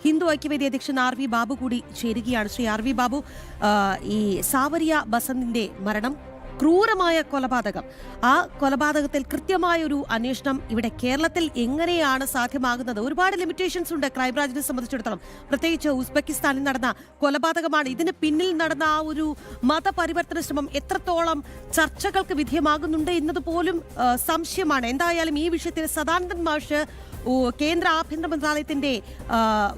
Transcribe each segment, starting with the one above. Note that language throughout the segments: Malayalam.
ഹിന്ദു ഐക്യവേദി അധ്യക്ഷൻ ആർ വി ബാബു കൂടി ചേരുകയാണ്. ശ്രീ ആർ വി ബാബു, ഈ സാവരിയ ബസന്തിന്റെ മരണം ക്രൂരമായ കൊലപാതകം, ആ കൊലപാതകത്തിൽ കൃത്യമായൊരു അന്വേഷണം ഇവിടെ കേരളത്തിൽ എങ്ങനെയാണ് സാധ്യമാകുന്നത്? ഒരുപാട് ലിമിറ്റേഷൻസ് ഉണ്ട് ക്രൈംബ്രാഞ്ചിനെ സംബന്ധിച്ചിടത്തോളം. പ്രത്യേകിച്ച് ഉസ്ബെക്കിസ്ഥാനിൽ നടന്ന കൊലപാതകമാണ്. ഇതിന് പിന്നിൽ നടന്ന ആ ഒരു മതപരിവർത്തന ശ്രമം എത്രത്തോളം ചർച്ചകൾക്ക് വിധേയമാകുന്നുണ്ട് എന്നതുപോലും സംശയമാണ്. എന്തായാലും ഈ വിഷയത്തിൽ സദാനന്ദൻ മാഷ് കേന്ദ്ര ആഭ്യന്തര മന്ത്രാലയത്തിന്റെ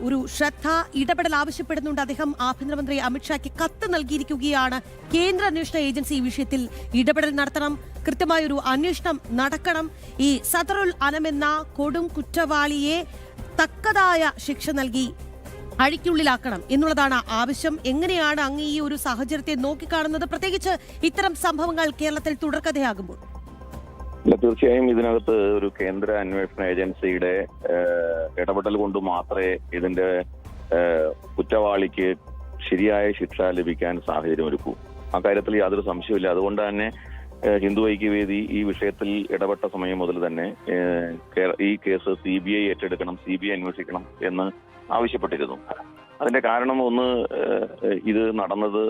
ഒരു ശ്രദ്ധ ഇടപെടൽ ആവശ്യപ്പെടുന്നുണ്ട്. അദ്ദേഹം ആഭ്യന്തരമന്ത്രി അമിത്ഷായ്ക്ക് കത്ത് നൽകിയിരിക്കുകയാണ്. കേന്ദ്ര അന്വേഷണ ഏജൻസി ഈ വിഷയത്തിൽ ഇടപെടൽ നടത്തണം, കൃത്യമായൊരു അന്വേഷണം നടക്കണം, ഈ സദറുൽ അനം എന്ന കൊടും കുറ്റവാളിയെ തക്കതായ ശിക്ഷ നൽകി അഴിക്കുള്ളിലാക്കണം എന്നുള്ളതാണ് ആവശ്യം. എങ്ങനെയാണ് അങ്ങ് ഈ ഒരു സാഹചര്യത്തെ നോക്കിക്കാണുന്നത്, പ്രത്യേകിച്ച് ഇത്തരം സംഭവങ്ങൾ കേരളത്തിൽ തുടർക്കഥയാകുമ്പോൾ? തീർച്ചയായും ഇതിനകത്ത് ഒരു കേന്ദ്ര അന്വേഷണ ഏജൻസിയുടെ ഇടപെടൽ കൊണ്ട് മാത്രമേ ഇതിന്റെ കുറ്റവാളിക്ക് ശരിയായ ശിക്ഷ ലഭിക്കാൻ സാഹചര്യം ഒരുക്കൂ. അക്കാര്യത്തിൽ യാതൊരു സംശയമില്ല. അതുകൊണ്ട് തന്നെ ഹിന്ദു ഐക്യവേദി ഈ വിഷയത്തിൽ ഇടപെട്ട സമയം മുതൽ തന്നെ ഈ കേസ് CBI ഏറ്റെടുക്കണം, CBI അന്വേഷിക്കണം എന്ന് ആവശ്യപ്പെട്ടിരുന്നു. അതിന്റെ കാരണം ഒന്ന്, ഇത് നടന്നത്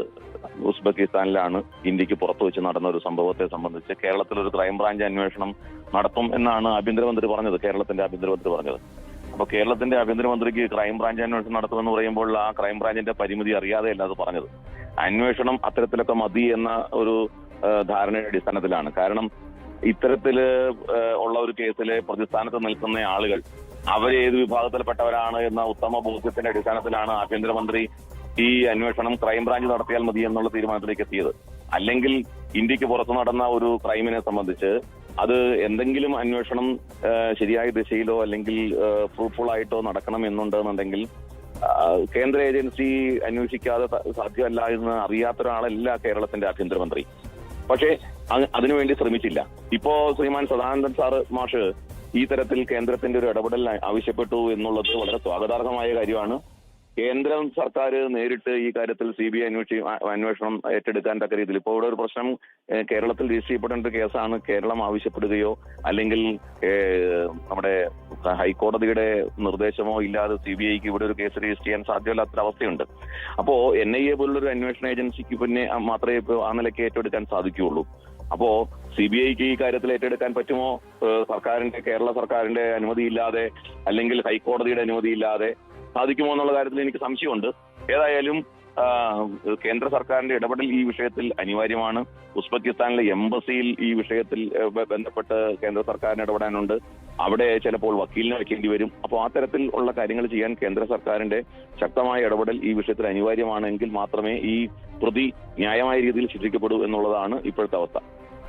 ഉസ്ബെക്കിസ്ഥാനിലാണ്. ഇന്ത്യക്ക് പുറത്തു വെച്ച് നടന്ന ഒരു സംഭവത്തെ സംബന്ധിച്ച് കേരളത്തിൽ ഒരു ക്രൈംബ്രാഞ്ച് അന്വേഷണം നടത്തും എന്നാണ് ആഭ്യന്തരമന്ത്രി പറഞ്ഞത്, കേരളത്തിന്റെ ആഭ്യന്തരമന്ത്രി പറഞ്ഞത്. അപ്പൊ കേരളത്തിന്റെ ആഭ്യന്തരമന്ത്രിക്ക് ക്രൈംബ്രാഞ്ച് അന്വേഷണം നടത്തുമെന്ന് പറയുമ്പോൾ ആ ക്രൈംബ്രാഞ്ചിന്റെ പരിമിതി അറിയാതെയല്ല അത് പറഞ്ഞത്. അന്വേഷണം അത്തരത്തിലൊക്കെ മതി എന്ന ഒരു ധാരണയുടെ അടിസ്ഥാനത്തിലാണ്. കാരണം ഇത്തരത്തില് ഉള്ള ഒരു കേസിലെ പ്രതിസ്ഥാനത്ത് നിൽക്കുന്ന ആളുകൾ അവരേത് വിഭാഗത്തിൽപ്പെട്ടവരാണ് എന്ന ഉത്തമ ബോധ്യത്തിന്റെ അടിസ്ഥാനത്തിലാണ് ആഭ്യന്തരമന്ത്രി ഈ അന്വേഷണം ക്രൈംബ്രാഞ്ച് നടത്തിയാൽ മതി എന്നുള്ള തീരുമാനത്തിലേക്ക് എത്തിയത്. അല്ലെങ്കിൽ ഇന്ത്യക്ക് പുറത്തു നടന്ന ഒരു ക്രൈമിനെ സംബന്ധിച്ച് അത് എന്തെങ്കിലും അന്വേഷണം ശരിയായ ദിശയിലോ അല്ലെങ്കിൽ ഫ്രൂട്ട്ഫുൾ ആയിട്ടോ നടക്കണം എന്നുണ്ടെന്നുണ്ടെങ്കിൽ കേന്ദ്ര ഏജൻസി അന്വേഷിക്കാതെ സാധ്യമല്ല എന്ന് അറിയാത്ത ഒരാളല്ല കേരളത്തിന്റെ ആഭ്യന്തരമന്ത്രി. പക്ഷേ അതിനുവേണ്ടി ശ്രമിച്ചില്ല. ഇപ്പോ ശ്രീമാൻ സദാനന്ദൻ മാഷ് ഈ തരത്തിൽ കേന്ദ്രത്തിന്റെ ഒരു ഇടപെടൽ ആവശ്യപ്പെട്ടു എന്നുള്ളത് വളരെ സ്വാഗതാർഹമായ കാര്യമാണ്. കേന്ദ്ര സർക്കാർ നേരിട്ട് ഈ കാര്യത്തിൽ CBI അന്വേഷണം ഏറ്റെടുക്കാൻ തക്ക രീതിയിൽ ഇപ്പോൾ ഇവിടെ ഒരു പ്രശ്നം കേരളത്തിൽ രജിസ്റ്റർ ചെയ്യപ്പെടേണ്ട ഒരു കേസാണ്. കേരളം ആവശ്യപ്പെടുകയോ അല്ലെങ്കിൽ നമ്മുടെ ഹൈക്കോടതിയുടെ നിർദ്ദേശമോ ഇല്ലാതെ CBIക്ക് ഇവിടെ ഒരു കേസ് രജിസ്റ്റർ ചെയ്യാൻ സാധ്യമല്ലാത്ത അവസ്ഥയുണ്ട്. അപ്പോ NIA പോലുള്ളൊരു അന്വേഷണ ഏജൻസിക്ക് പിന്നെ മാത്രമേ ഇപ്പോൾ ആ നിലയ്ക്ക് ഏറ്റെടുക്കാൻ സാധിക്കുകയുള്ളൂ. അപ്പോ CBIക്ക് ഈ കാര്യത്തിൽ ഏറ്റെടുക്കാൻ പറ്റുമോ? കേരള സർക്കാരിന്റെ അനുമതിയില്ലാതെ അല്ലെങ്കിൽ ഹൈക്കോടതിയുടെ അനുമതിയില്ലാതെ സാധിക്കുമോ എന്നുള്ള കാര്യത്തിൽ എനിക്ക് സംശയമുണ്ട്. ഏതായാലും കേന്ദ്ര സർക്കാരിന്റെ ഇടപെടൽ ഈ വിഷയത്തിൽ അനിവാര്യമാണ്. ഉസ്ബെക്കിസ്ഥാനിലെ എംബസിയിൽ ഈ വിഷയത്തിൽ ബന്ധപ്പെട്ട് കേന്ദ്ര സർക്കാരിന് ഇടപെടാനുണ്ട്. അവിടെ ചിലപ്പോൾ വക്കീലിനെ വെക്കേണ്ടി വരും. അപ്പോൾ ആ തരത്തിൽ ഉള്ള കാര്യങ്ങൾ ചെയ്യാൻ കേന്ദ്ര സർക്കാരിന്റെ ശക്തമായ ഇടപെടൽ ഈ വിഷയത്തിൽ അനിവാര്യമാണെങ്കിൽ മാത്രമേ ഈ പ്രതി ന്യായമായ രീതിയിൽ ശിക്ഷിക്കപ്പെടൂ എന്നുള്ളതാണ് ഇപ്പോഴത്തെ അവസ്ഥ.